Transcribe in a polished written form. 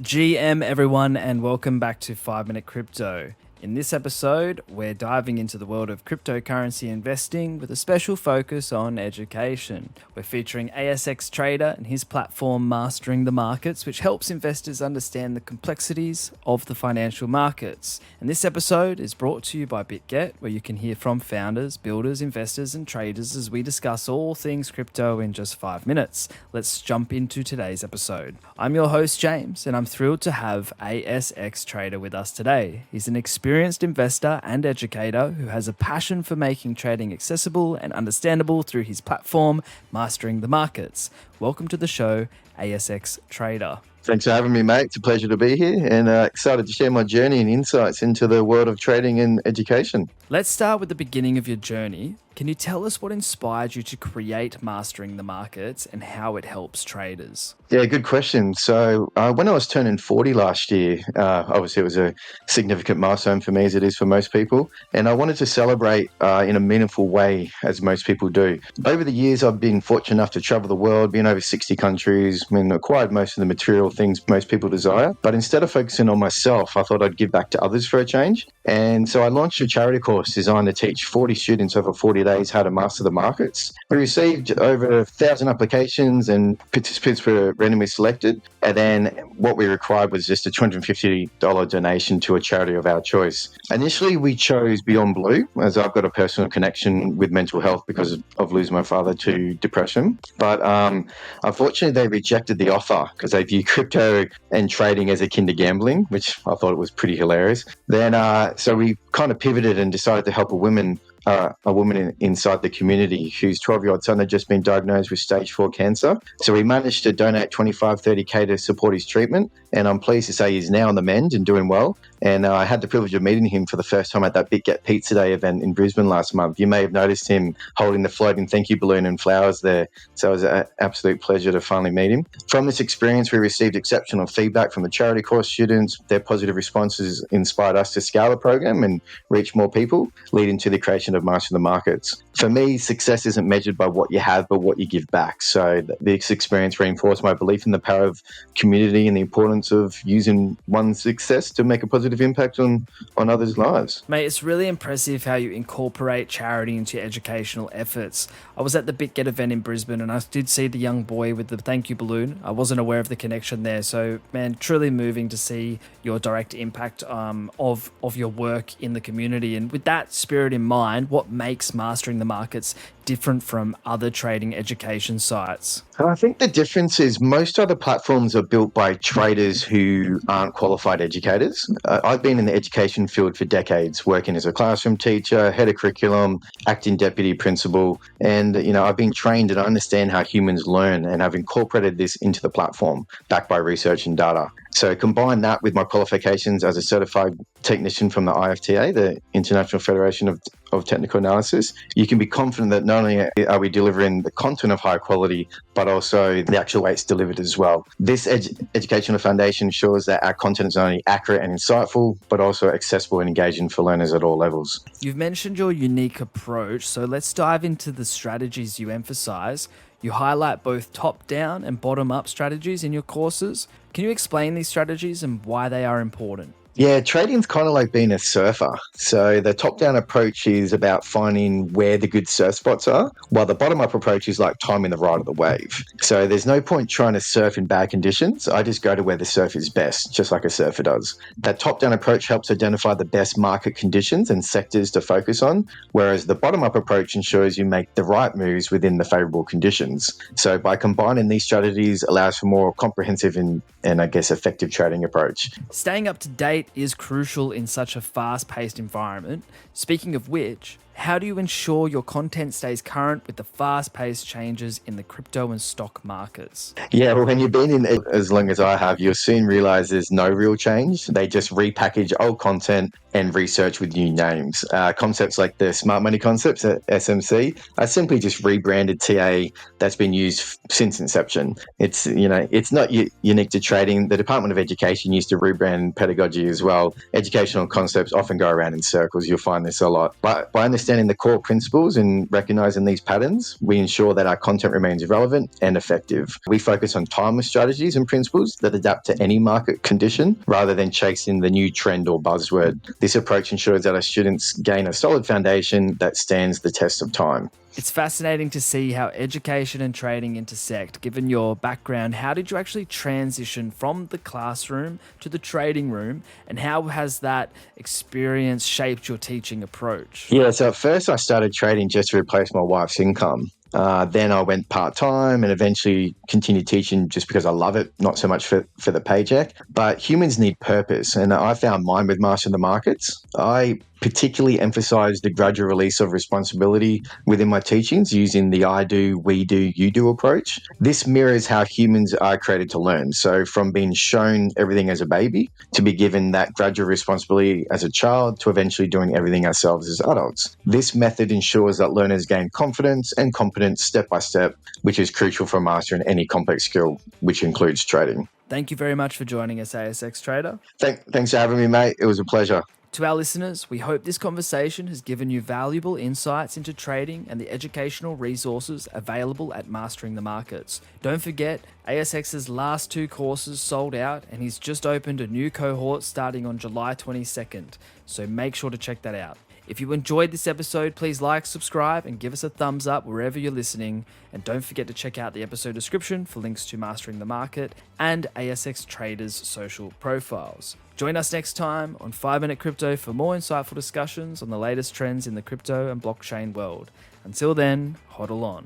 GM everyone, and welcome back to 5 Minute Crypto. In this episode, we're diving into the world of cryptocurrency investing with a special focus on education. We're featuring ASX Trader and his platform Mastering the Markets, which helps investors understand the complexities of the financial markets. And this episode is brought to you by Bitget, where you can hear from founders, builders, investors, and traders as we discuss all things crypto in just 5 minutes. Let's jump into today's episode. I'm your host, James, and I'm thrilled to have ASX Trader with us today. He's an experienced investor and educator who has a passion for making trading accessible and understandable through his platform, Mastering the Markets. Welcome to the show, ASX Trader. Thanks for having me, mate. It's a pleasure to be here and excited to share my journey and insights into the world of trading and education. Let's start with the beginning of your journey. Can you tell us what inspired you to create Mastering the Markets and how it helps traders? Yeah, good question. So when I was turning 40 last year, obviously it was a significant milestone for me, as it is for most people. And I wanted to celebrate in a meaningful way, as most people do. Over the years, I've been fortunate enough to travel the world, been over 60 countries, and acquired most of the material things most people desire. But instead of focusing on myself, I thought I'd give back to others for a change. And so I launched a charity course designed to teach 40 students over 40 days how to master the markets. We received over 1,000 applications and participants were randomly selected. And then what we required was just a $250 donation to a charity of our choice. Initially, we chose Beyond Blue, as I've got a personal connection with mental health because of losing my father to depression. But unfortunately, they rejected the offer because they view crypto and trading as akin to gambling, which I thought was pretty hilarious. Then, so we kind of pivoted and decided to help a woman inside the community whose 12-year-old son had just been diagnosed with stage 4 cancer. So we managed to donate 25-30K to support his treatment. And I'm pleased to say he's now on the mend and doing well. And I had the privilege of meeting him for the first time at that Bitget Pizza Day event in Brisbane last month. You may have noticed him holding the floating thank you balloon and flowers there. So it was an absolute pleasure to finally meet him. From this experience, we received exceptional feedback from the charity course students. Their positive responses inspired us to scale the program and reach more people, leading to the creation of Mastering the Markets. For me, success isn't measured by what you have, but what you give back. So this experience reinforced my belief in the power of community and the importance of using one's success to make a positive impact on others' lives. Mate, it's really impressive how you incorporate charity into your educational efforts. I was at the Bitget event in Brisbane and I did see the young boy with the thank you balloon. I wasn't aware of the connection there. So, man, truly moving to see your direct impact of your work in the community. And with that spirit in mind, what makes Mastering the Markets different from other trading education sites? I think the difference is most other platforms are built by traders who aren't qualified educators. I've been in the education field for decades, working as a classroom teacher, head of curriculum, acting deputy principal, and I've been trained and I understand how humans learn and have incorporated this into the platform, backed by research and data. So combine that with my qualifications as a certified technician from the IFTA, the International Federation of Technical Analysis, you can be confident that not only are we delivering the content of high quality, but also the actual way it's delivered as well. This educational foundation ensures that our content is not only accurate and insightful, but also accessible and engaging for learners at all levels. You've mentioned your unique approach, so let's dive into the strategies you emphasize. You highlight both top-down and bottom-up strategies in your courses. Can you explain these strategies and why they are important? Yeah, trading's kind of like being a surfer. So the top-down approach is about finding where the good surf spots are, while the bottom-up approach is like timing the ride of the wave. So there's no point trying to surf in bad conditions. I just go to where the surf is best, just like a surfer does. That top-down approach helps identify the best market conditions and sectors to focus on, whereas the bottom-up approach ensures you make the right moves within the favorable conditions. So by combining these strategies allows for more comprehensive and I guess effective trading approach. Staying up to date is crucial in such a fast-paced environment. Speaking of which, how do you ensure your content stays current with the fast-paced changes in the crypto and stock markets? Yeah, well, when you've been in it as long as I have, you'll soon realize there's no real change. They just repackage old content and research with new names. Concepts like the smart money concepts at SMC are simply just rebranded TA that's been used since inception. It's not unique to trading. The Department of Education used to rebrand pedagogy as well. Educational concepts often go around in circles. You'll find this a lot. But by understanding understanding the core principles and recognizing these patterns, we ensure that our content remains relevant and effective. We focus on timeless strategies and principles that adapt to any market condition rather than chasing the new trend or buzzword. This approach ensures that our students gain a solid foundation that stands the test of time. It's fascinating to see how education and trading intersect. Given your background, how did you actually transition from the classroom to the trading room, and how has that experience shaped your teaching approach? Yeah, so at first I started trading just to replace my wife's income. Then I went part-time and eventually continued teaching just because I love it, not so much for the paycheck. But humans need purpose, and I found mine with Mastering the Markets. I particularly emphasize the gradual release of responsibility within my teachings using the I do, we do, you do approach. This mirrors how humans are created to learn. So from being shown everything as a baby to be given that gradual responsibility as a child to eventually doing everything ourselves as adults. This method ensures that learners gain confidence and competence step by step, which is crucial for mastering any complex skill, which includes trading. Thank you very much for joining us, ASX Trader. Thanks for having me, mate. It was a pleasure. To our listeners, we hope this conversation has given you valuable insights into trading and the educational resources available at Mastering the Markets. Don't forget, ASX's last 2 courses sold out, and he's just opened a new cohort starting on July 22nd, so make sure to check that out. If you enjoyed this episode, please like, subscribe, and give us a thumbs up wherever you're listening. And don't forget to check out the episode description for links to Mastering the Market and ASX Traders' social profiles. Join us next time on 5 Minute Crypto for more insightful discussions on the latest trends in the crypto and blockchain world. Until then, hodl on.